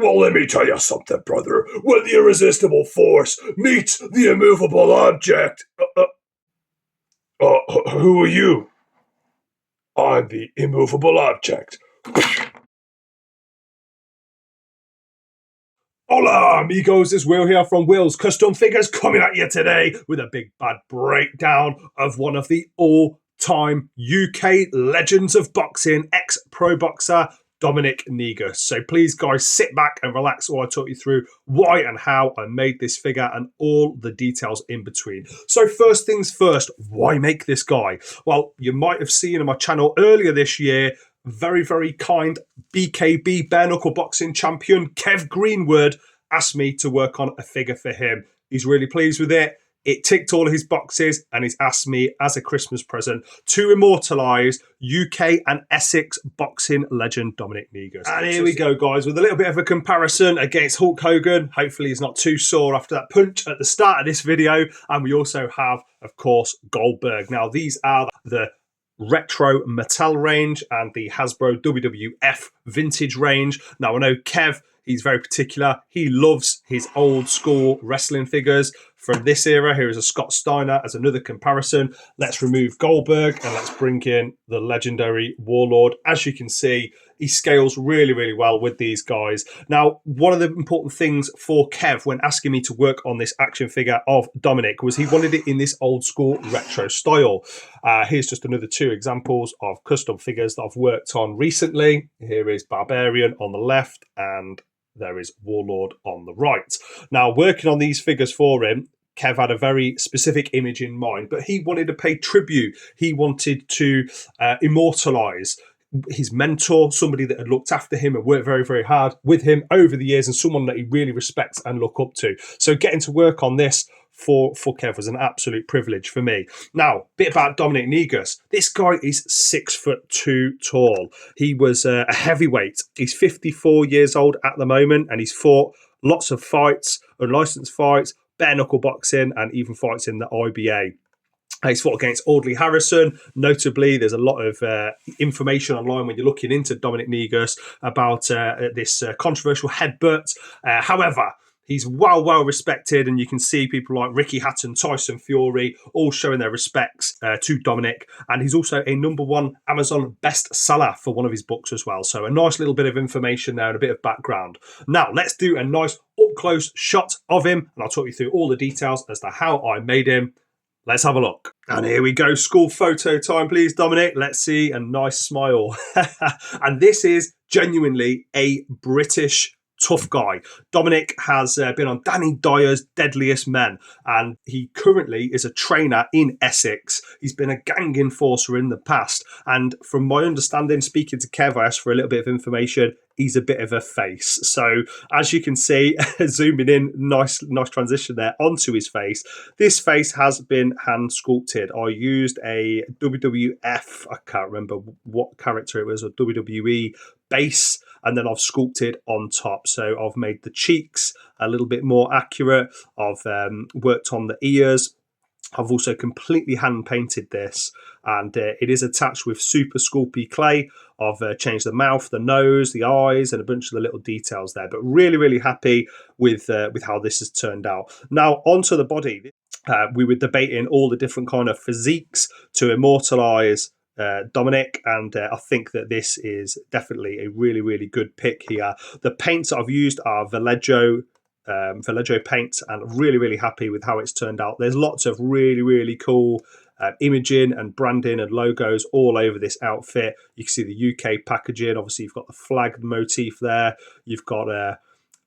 Well, let me tell you something, brother. When the irresistible force meets the immovable object... who are you? I'm the immovable object. Hola, amigos. It's Will here from Will's Custom Figures, coming at you today with a big bad breakdown of one of the all-time UK legends of boxing, ex-pro boxer, Dominic Negus. So please, guys, sit back and relax while I talk you through why and how I made this figure and all the details in between. So first things first, why make this guy? Well, you might have seen on my channel earlier this year, very, very kind BKB bare knuckle boxing champion Kev Greenwood asked me to work on a figure for him. He's really pleased with it. It ticked all of his boxes, and he's asked me as a Christmas present to immortalise UK and Essex boxing legend Dominic Negus. And here we go, guys, with a little bit of a comparison against Hulk Hogan. Hopefully he's not too sore after that punch at the start of this video. And we also have, of course, Goldberg. Now, these are the retro Mattel range and the Hasbro WWF vintage range. Now, I know Kev, he's very particular. He loves his old school wrestling figures from this era. Here is a Scott Steiner as another comparison. Let's remove Goldberg and let's bring in the legendary Warlord. As you can see, he scales really, really well with these guys. Now, one of the important things for Kev when asking me to work on this action figure of Dominic was he wanted it in this old school retro style. Here's just another two examples of custom figures that I've worked on recently. Here is Barbarian on the left and there is Warlord on the right. Now, working on these figures for him, Kev had a very specific image in mind, but he wanted to pay tribute. He wanted to immortalise his mentor, somebody that had looked after him and worked very, very hard with him over the years and someone that he really respects and look up to. So getting to work on this for Kev was an absolute privilege for me. Now, bit about Dominic Negus. This guy is 6'2" tall. He was a heavyweight. He's 54 years old at the moment, and he's fought lots of fights, unlicensed fights, bare knuckle boxing, and even fights in the IBA. He's fought against Audley Harrison. Notably, there's a lot of information online when you're looking into Dominic Negus about this controversial headbutt. However, he's well respected, and you can see people like Ricky Hatton, Tyson Fury, all showing their respects to Dominic. And he's also a #1 Amazon bestseller for one of his books as well. So a nice little bit of information there and a bit of background. Now, let's do a nice up-close shot of him, and I'll talk you through all the details as to how I made him. Let's have a look. And here we go. School photo time, please, Dominic. Let's see a nice smile. And this is genuinely a British tough guy. Dominic has been on Danny Dyer's Deadliest Men, and he currently is a trainer in Essex. He's been a gang enforcer in the past, and from my understanding, speaking to Kev, I asked for a little bit of information. He's a bit of a face. So as you can see, zooming in, nice transition there onto his face. This face has been hand sculpted. I used a WWF, I can't remember what character it was, or WWE base, and then I've sculpted on top. So I've made the cheeks a little bit more accurate. I've worked on the ears. I've also completely hand painted this, and it is attached with super sculpey clay. I've changed the mouth, the nose, the eyes, and a bunch of the little details there. But really, really happy with how this has turned out. Now onto the body. We were debating all the different kind of physiques to immortalise Dominic, and I think that this is definitely a really, really good pick here. The paints that I've used are Vallejo paints, and really, really happy with how it's turned out. There's lots of really, really cool imaging and branding and logos all over this outfit. You can see the UK packaging. Obviously, you've got the flag motif there. You've got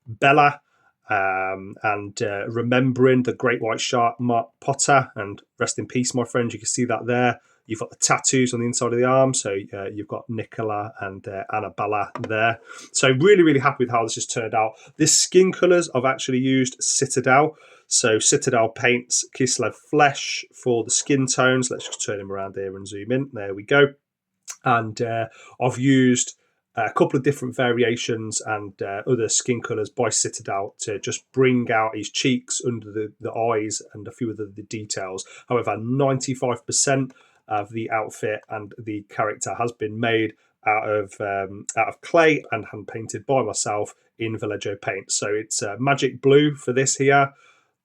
Bella and remembering the Great White Shark, Mark Potter, and rest in peace, my friend. You can see that there. You've got the tattoos on the inside of the arm. So you've got Nicola and Annabella there. So really, really happy with how this has turned out. This skin colours, I've actually used Citadel. So Citadel paints Kislev Flesh for the skin tones. Let's just turn him around here and zoom in. There we go. And I've used a couple of different variations and other skin colours by Citadel to just bring out his cheeks under the eyes and a few of the details. However, 95% of the outfit and the character has been made out of clay and hand painted by myself in Vallejo paint. So it's magic blue for this here.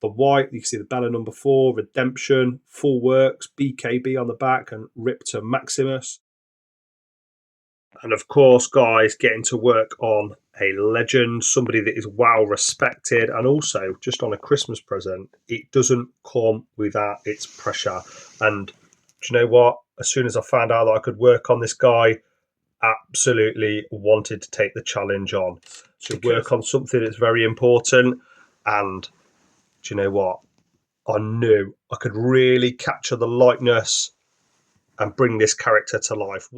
The white, you can see the Bella number 4, Redemption, Full Works, BKB on the back, and Riptor Maximus. And of course, guys, getting to work on a legend, somebody that is well respected, and also just on a Christmas present, it doesn't come without its pressure. And do you know what? As soon as I found out that I could work on this guy, absolutely wanted to take the challenge on to work on something that's very important. And do you know what? I knew I could really capture the likeness and bring this character to life.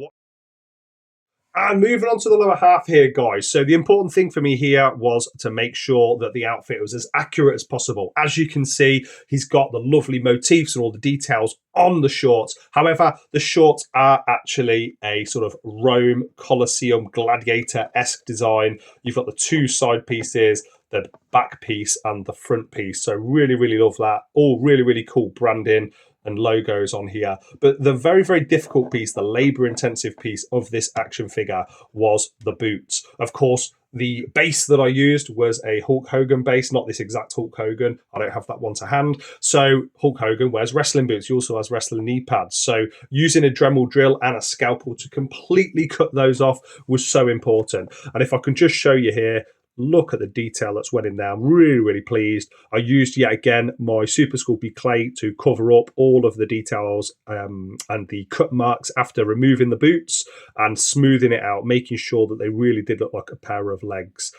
And moving on to the lower half here, guys. So the important thing for me here was to make sure that the outfit was as accurate as possible. As you can see, he's got the lovely motifs and all the details on the shorts. However, the shorts are actually a sort of Rome Colosseum gladiator-esque design. You've got the 2 side pieces, the back piece and the front piece. So really, really love that. All really, really cool branding and logos on here. But the very, very difficult piece, the labor-intensive piece of this action figure was the boots. Of course, the base that I used was a Hulk Hogan base, not this exact Hulk Hogan. I don't have that one to hand. So Hulk Hogan wears wrestling boots. He also has wrestling knee pads. So using a Dremel drill and a scalpel to completely cut those off was so important. And if I can just show you here, look at the detail that's went in there. I'm really, really pleased. I used yet again my Super Sculpey clay to cover up all of the details and the cut marks after removing the boots and smoothing it out, making sure that they really did look like a pair of legs.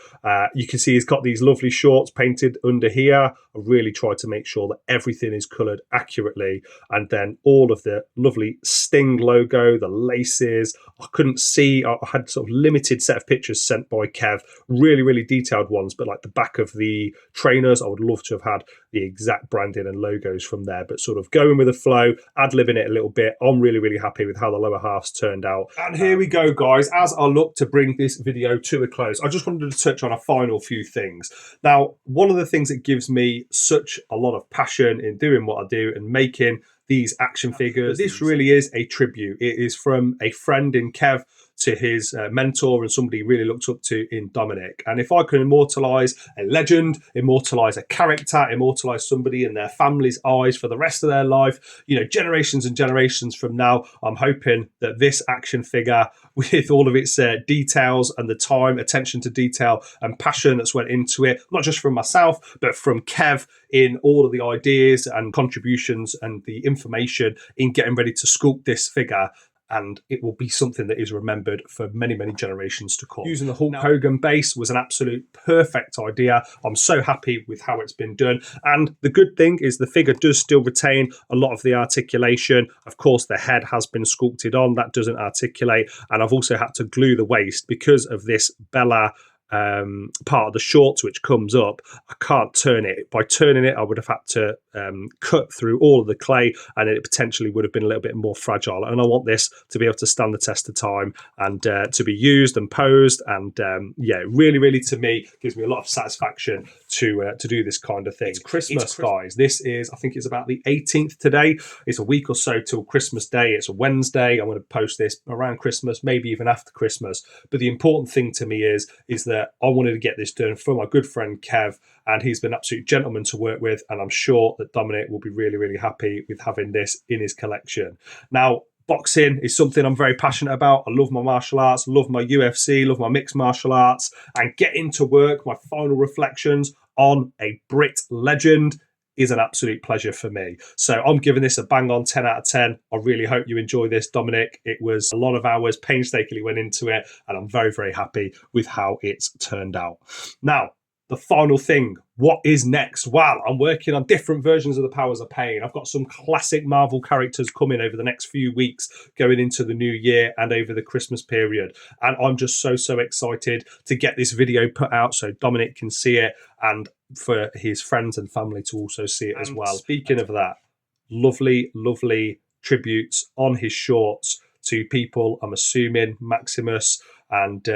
You can see he's got these lovely shorts painted under here. I really tried to make sure that everything is coloured accurately. And then all of the lovely Sting logo, the laces. I couldn't see, I had sort of limited set of pictures sent by Kev, really, really detailed ones, but like the back of the trainers, I would love to have had the exact branding and logos from there, but sort of going with the flow, ad-libbing it a little bit. I'm really, really happy with how the lower halves turned out. And here we go, guys. As I look to bring this video to a close, I just wanted to touch on a final few things. Now, one of the things that gives me such a lot of passion in doing what I do and making these action figures, this really is a tribute. It is from a friend in Kev to his mentor and somebody he really looked up to in Dominic. And if I can immortalise a legend, immortalise a character, immortalise somebody in their family's eyes for the rest of their life, you know, generations and generations from now, I'm hoping that this action figure, with all of its details and the time, attention to detail and passion that's went into it, not just from myself, but from Kev in all of the ideas and contributions and the information in getting ready to sculpt this figure, and it will be something that is remembered for many, many generations to come. Using the Hulk Hogan base was an absolute perfect idea. I'm so happy with how it's been done. And the good thing is the figure does still retain a lot of the articulation. Of course, the head has been sculpted on. That doesn't articulate. And I've also had to glue the waist because of this Bella part of the shorts which comes up. I can't turn it. By turning it, I would have had to cut through all of the clay, and it potentially would have been a little bit more fragile. And I want this to be able to stand the test of time and to be used and posed. And yeah, really, really, to me, gives me a lot of satisfaction to do this kind of thing. It's Christmas, guys. This is, I think it's about the 18th today. It's a week or so till Christmas Day. It's a Wednesday. I'm going to post this around Christmas, maybe even after Christmas. But the important thing to me is that I wanted to get this done for my good friend Kev, and he's been an absolute gentleman to work with, and I'm sure that Dominic will be really, really happy with having this in his collection. Now, boxing is something I'm very passionate about. I love my martial arts, love my UFC, love my mixed martial arts, and getting to work my final reflections on a Brit legend is an absolute pleasure for me. So I'm giving this a bang on 10 out of 10. I really hope you enjoy this, Dominic. It was a lot of hours, painstakingly went into it, and I'm very, very happy with how it's turned out. Now, the final thing, what is next? Well, I'm working on different versions of the Powers of Pain. I've got some classic Marvel characters coming over the next few weeks, going into the new year and over the Christmas period. And I'm just so, so excited to get this video put out so Dominic can see it and for his friends and family to also see it as well. Speaking of that, lovely, lovely tributes on his shorts to people, I'm assuming Maximus and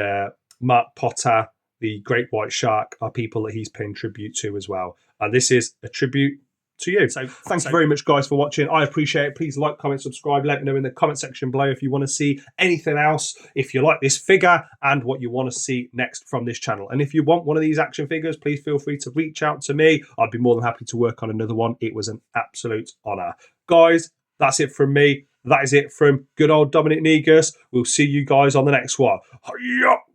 Mark Potter, the Great White Shark, are people that he's paying tribute to as well. And this is a tribute to you. So thank you very much, guys, for watching. I appreciate it. Please like, comment, subscribe. Let me know in the comment section below if you want to see anything else, if you like this figure, and what you want to see next from this channel. And if you want one of these action figures, please feel free to reach out to me. I'd be more than happy to work on another one. It was an absolute honour. Guys, that's it from me. That is it from good old Dominic Negus. We'll see you guys on the next one. Hiya!